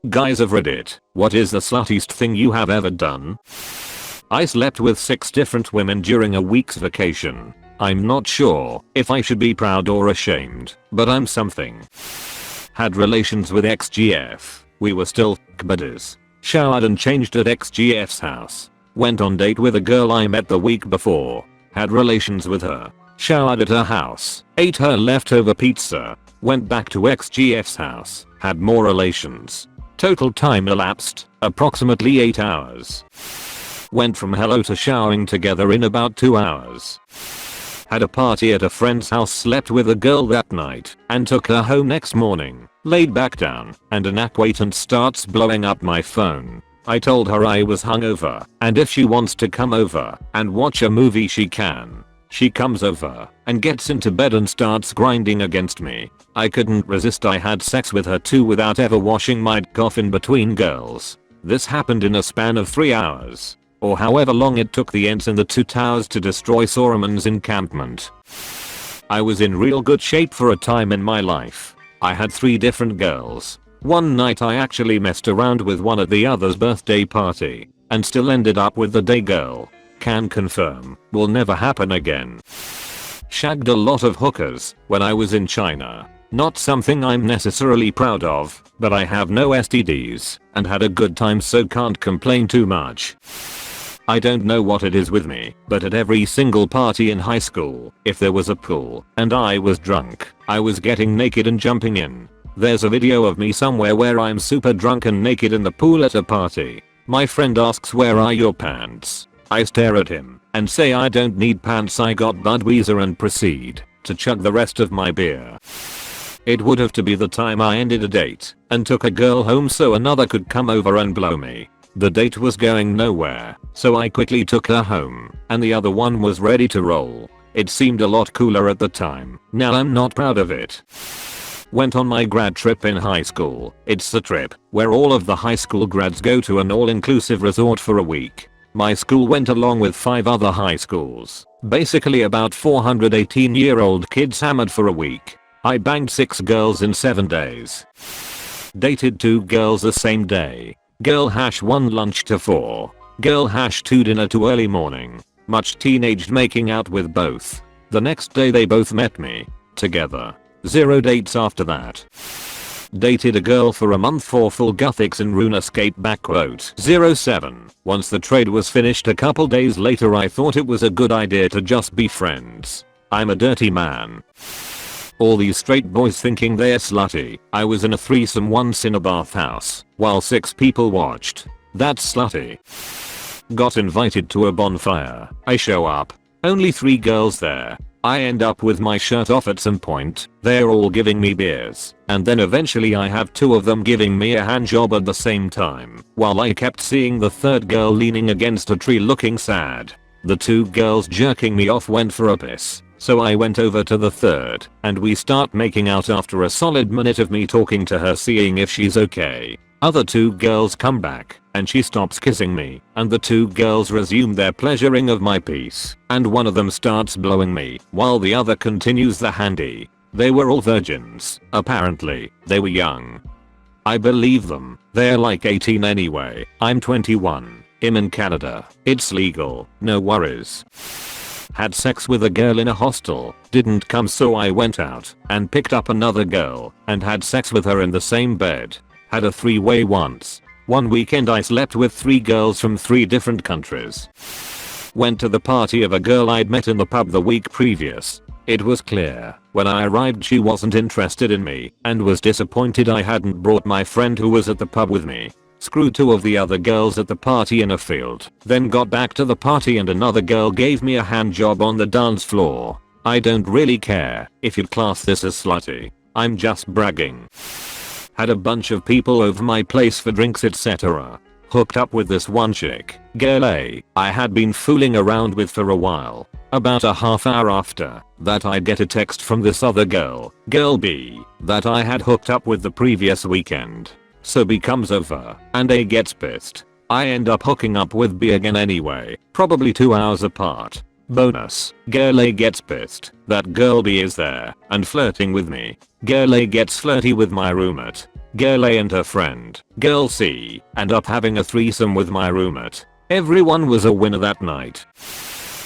Guys of Reddit, what is the sluttiest thing you have ever done? I slept with 6 different women during a week's vacation. I'm not sure if I should be proud or ashamed, but I'm something. Had relations with XGF. We were still buddies. Showered and changed at XGF's house. Went on date with a girl I met the week before. Had relations with her. Showered at her house. Ate her leftover pizza. Went back to XGF's house. Had more relations. Total time elapsed, approximately 8 hours. Went from hello to showering together in about 2 hours. Had a party at a friend's house, slept with a girl that night, and took her home next morning. Laid back down, and an acquaintance starts blowing up my phone. I told her I was hungover, and if she wants to come over and watch a movie she can. She comes over and gets into bed and starts grinding against me. I couldn't resist. I had sex with her too without ever washing my dick off in between girls. This happened in a span of 3 hours. Or however long it took the ants in the 2 towers to destroy Sauron's encampment. I was in real good shape for a time in my life. I had 3 different girls. One night I actually messed around with one at the other's birthday party, and still ended up with the day girl. Can confirm, will never happen again. Shagged a lot of hookers when I was in China. Not something I'm necessarily proud of, but I have no STDs and had a good time, so can't complain too much. I don't know what it is with me, but at every single party in high school, if there was a pool and I was drunk, I was getting naked and jumping in. There's a video of me somewhere where I'm super drunk and naked in the pool at a party. My friend asks, "Where are your pants?" I stare at him and say I don't need pants, I got Budweiser, and proceed to chug the rest of my beer. It would have to be the time I ended a date and took a girl home so another could come over and blow me. The date was going nowhere, so I quickly took her home, and the other one was ready to roll. It seemed a lot cooler at the time. Now I'm not proud of it. Went on my grad trip in high school. It's the trip where all of the high school grads go to an all-inclusive resort for a week. My school went along with 5 other high schools. Basically about 418-year-old kids hammered for a week. I banged 6 girls in 7 days. Dated 2 girls the same day. Girl #1 lunch to 4. Girl #2 dinner to early morning. Much teenaged making out with both. The next day they both met me. Together. 0 dates after that. Dated a girl for a month for full gothics in RuneScape *07. Once the trade was finished a couple days later, I thought it was a good idea to just be friends. I'm a dirty man. All these straight boys thinking they're slutty. I was in a threesome once in a bathhouse while 6 people watched. That's slutty. Got invited to a bonfire. I show up. Only 3 girls there. I end up with my shirt off at some point. They're all giving me beers, and then eventually I have 2 of them giving me a hand job at the same time, while I kept seeing the 3rd girl leaning against a tree looking sad. The 2 girls jerking me off went for a piss, so I went over to the 3rd, and we start making out after a solid minute of me talking to her, seeing if she's okay. Other 2 girls come back, and she stops kissing me, and the 2 girls resume their pleasuring of my piece, and one of them starts blowing me, while the other continues the handy. They were all virgins, apparently. They were young. I believe them. They're like 18 anyway. I'm 21. I'm in Canada. It's legal. No worries. Had sex with a girl in a hostel. Didn't come, so I went out and picked up another girl and had sex with her in the same bed. Had a 3-way once. One weekend I slept with 3 girls from 3 different countries. Went to the party of a girl I'd met in the pub the week previous. It was clear when I arrived she wasn't interested in me and was disappointed I hadn't brought my friend who was at the pub with me. Screwed 2 of the other girls at the party in a field. Then got back to the party and another girl gave me a hand job on the dance floor. I don't really care if you'd class this as slutty. I'm just bragging. Had a bunch of people over my place for drinks, etc. Hooked up with this one chick, girl A, I had been fooling around with for a while. About a half hour after that I get a text from this other girl, girl B, that I had hooked up with the previous weekend. So B comes over, and A gets pissed. I end up hooking up with B again anyway, probably 2 hours apart. Bonus, girl A gets pissed that girl B is there and flirting with me. Girl A gets flirty with my roommate. Girl A and her friend, Girl C, end up having a threesome with my roommate. Everyone was a winner that night.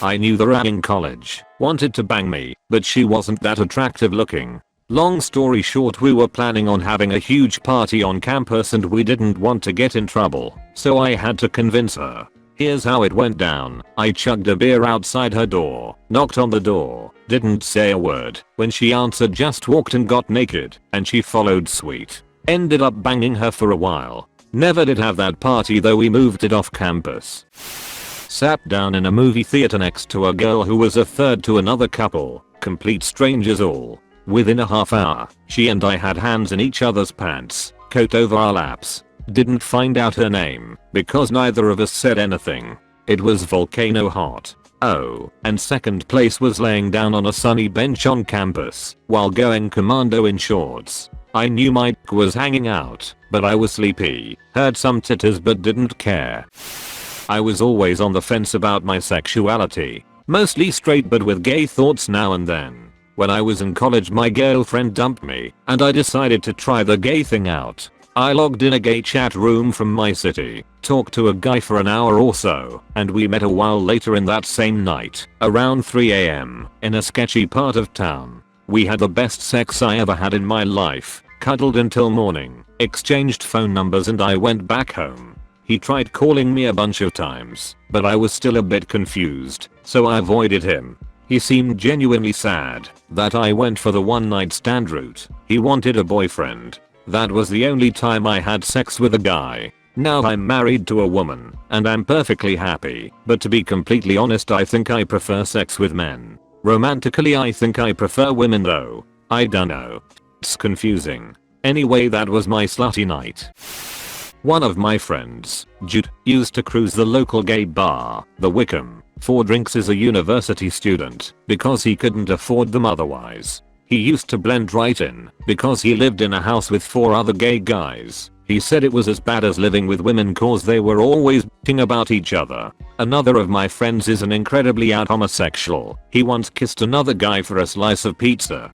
I knew the rat in college wanted to bang me, but she wasn't that attractive looking. Long story short, we were planning on having a huge party on campus and we didn't want to get in trouble, so I had to convince her. Here's how it went down. I chugged a beer outside her door, knocked on the door, didn't say a word. When she answered, just walked and got naked, and she followed sweet. Ended up banging her for a while. Never did have that party though, we moved it off campus. Sat down in a movie theater next to a girl who was a third to another couple, complete strangers all. Within a half hour, she and I had hands in each other's pants, coat over our laps. Didn't find out her name, because neither of us said anything. It was volcano hot. Oh, and second place was laying down on a sunny bench on campus, while going commando in shorts. I knew my dick was hanging out, but I was sleepy, heard some titters but didn't care. I was always on the fence about my sexuality, mostly straight but with gay thoughts now and then. When I was in college, my girlfriend dumped me, and I decided to try the gay thing out. I logged in a gay chat room from my city, talked to a guy for an hour or so, and we met a while later in that same night, around 3 AM, in a sketchy part of town. We had the best sex I ever had in my life, cuddled until morning, exchanged phone numbers, and I went back home. He tried calling me a bunch of times, but I was still a bit confused, so I avoided him. He seemed genuinely sad that I went for the one night stand route. He wanted a boyfriend. That was the only time I had sex with a guy. Now I'm married to a woman, and I'm perfectly happy, but to be completely honest, I think I prefer sex with men. Romantically, I think I prefer women though. I dunno. It's confusing. Anyway, that was my slutty night. One of my friends, Jude, used to cruise the local gay bar, the Wickham, for drinks as a university student, because he couldn't afford them otherwise. He used to blend right in, because he lived in a house with 4 other gay guys. He said it was as bad as living with women cause they were always b***ing about each other. Another of my friends is an incredibly out homosexual. He once kissed another guy for a slice of pizza.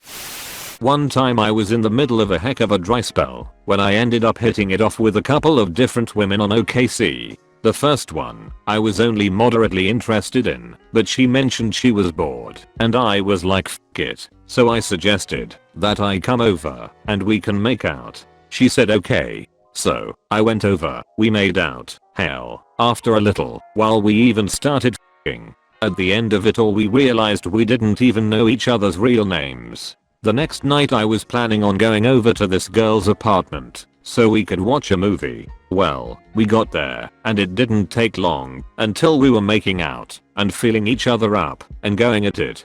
One time I was in the middle of a heck of a dry spell, when I ended up hitting it off with a couple of different women on OKC. The first one, I was only moderately interested in, but she mentioned she was bored, and I was like f it, so I suggested that I come over, and we can make out. She said okay. So, I went over, we made out, hell, after a little, while we even started f***ing. At the end of it all we realized we didn't even know each other's real names. The next night I was planning on going over to this girl's apartment, so we could watch a movie. Well, we got there, and it didn't take long until we were making out, and feeling each other up, and going at it.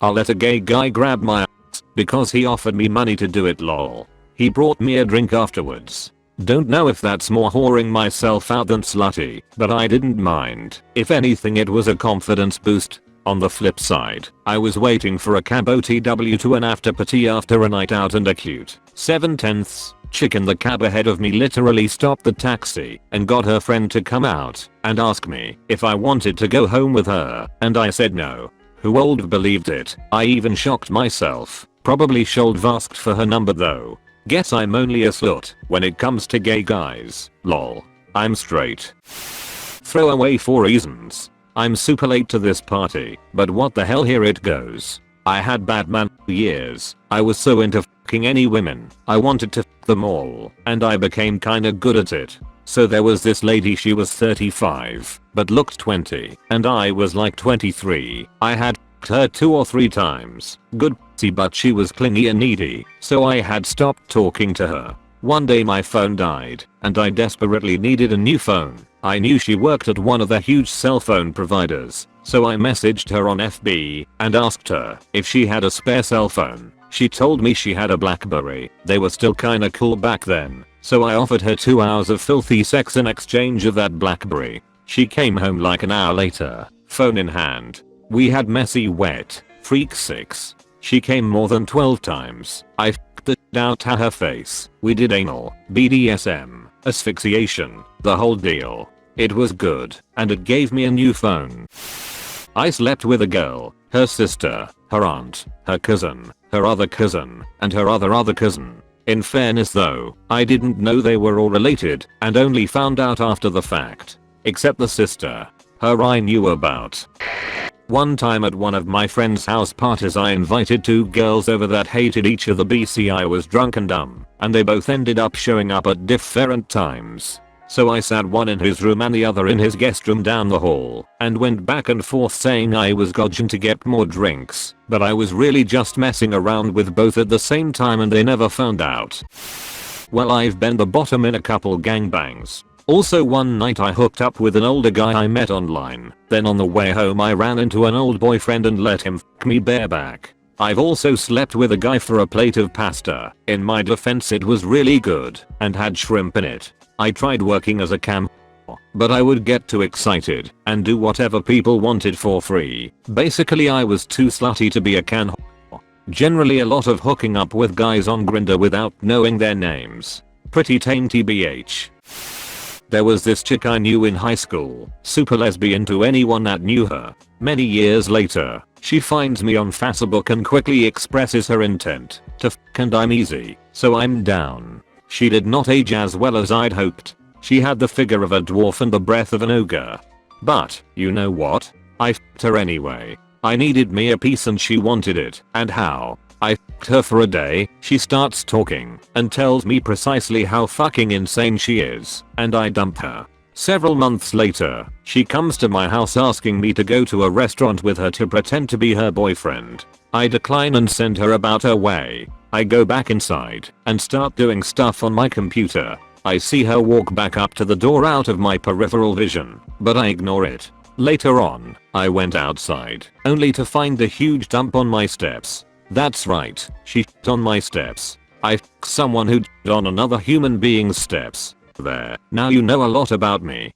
I let a gay guy grab my ass, because he offered me money to do it lol. He brought me a drink afterwards. Don't know if that's more whoring myself out than slutty, but I didn't mind. If anything, it was a confidence boost. On the flip side, I was waiting for a cab OTW to an after party after a night out, and a cute 7/10 chick in the cab ahead of me literally stopped the taxi and got her friend to come out and ask me if I wanted to go home with her, and I said no. Who would believed it? I even shocked myself. Probably should have asked for her number though. Guess I'm only a slut when it comes to gay guys. Lol. I'm straight. Throwaway 4 reasons. I'm super late to this party, but what the hell, here it goes. I had Batman years. I was so into f***ing any women. I wanted to f*** them all, and I became kinda good at it. So there was this lady, she was 35, but looked 20, and I was like 23. I had f***ed her 2 or 3 times. Good pussy, but she was clingy and needy, so I had stopped talking to her. One day my phone died, and I desperately needed a new phone. I knew she worked at one of the huge cell phone providers, so I messaged her on FB and asked her if she had a spare cell phone. She told me she had a BlackBerry. They were still kinda cool back then, so I offered her 2 hours of filthy sex in exchange of that BlackBerry. She came home like an hour later, phone in hand. We had messy wet freak sex. She came more than 12 times. I f***ed the shit out her face. We did anal, BDSM, asphyxiation, the whole deal. It was good, and it gave me a new phone. I slept with a girl, her sister, her aunt, her cousin, her other cousin, and her other cousin. In fairness though, I didn't know they were all related and only found out after the fact. Except the sister. Her I knew about. One time at one of my friend's house parties I invited two girls over that hated each other BC I was drunk and dumb, and they both ended up showing up at different times. So I sat one in his room and the other in his guest room down the hall, and went back and forth saying I was gouging to get more drinks, but I was really just messing around with both at the same time and they never found out. Well, I've been the bottom in a couple gangbangs. Also one night I hooked up with an older guy I met online, then on the way home I ran into an old boyfriend and let him f me bareback. I've also slept with a guy for a plate of pasta. In my defense it was really good and had shrimp in it. I tried working as a cam but I would get too excited and do whatever people wanted for free. Basically I was too slutty to be a can. Generally a lot of hooking up with guys on Grindr without knowing their names. Pretty tame tbh. There was this chick I knew in high school, super lesbian to anyone that knew her. Many years later, she finds me on Facebook and quickly expresses her intent to f and I'm easy, so I'm down. She did not age as well as I'd hoped. She had the figure of a dwarf and the breath of an ogre. But, you know what? I f***ed her anyway. I needed me a piece and she wanted it, and how? I f***ed her for a day. She starts talking and tells me precisely how fucking insane she is, and I dump her. Several months later, she comes to my house asking me to go to a restaurant with her to pretend to be her boyfriend. I decline and send her about her way. I go back inside and start doing stuff on my computer. I see her walk back up to the door out of my peripheral vision, but I ignore it. Later on, I went outside, only to find a huge dump on my steps. That's right, she f***ed on my steps. I f***ed someone who d***ed on another human being's steps. There, now you know a lot about me.